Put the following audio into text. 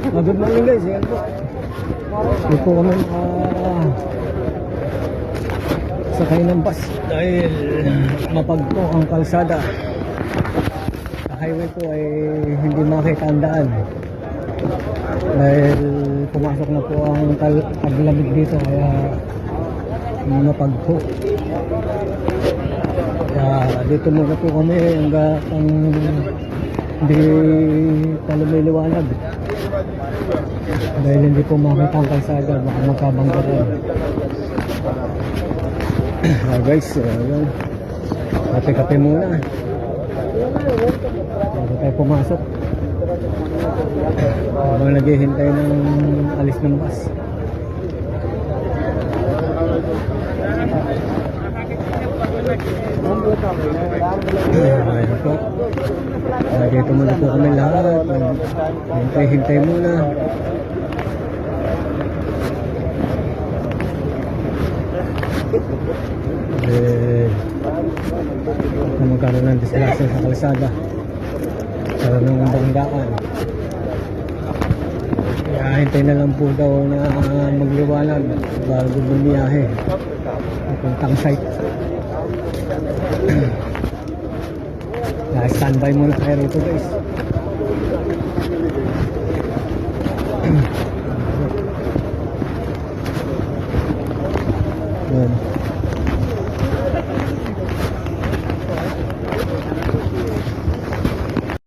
Good morning guys, yan po. Hindi po kami sakay ng bus dahil mapagpo ang kalsada. Sa highway po ay hindi makita ang daan dahil pumasok na po ang paglamig dito, kaya mapagpo. Kaya dito muna po kami hanggang hindi pa lumiliwanag dahil hindi po makita ang kalsada, baka magkabanggaran. Guys, yun, kape-kape muna bago tayo pumasok habang naghihintay ng alis ng bus. Ayun po, dito muna po kami lahat, hintay muna. Kung magkaroon ng disgrasya sa kalsada, karoon ng banggaan, kaya hintay na lang po daw na magliwanag bago bumiyahe papuntang site. Standby muna tayo rito guys.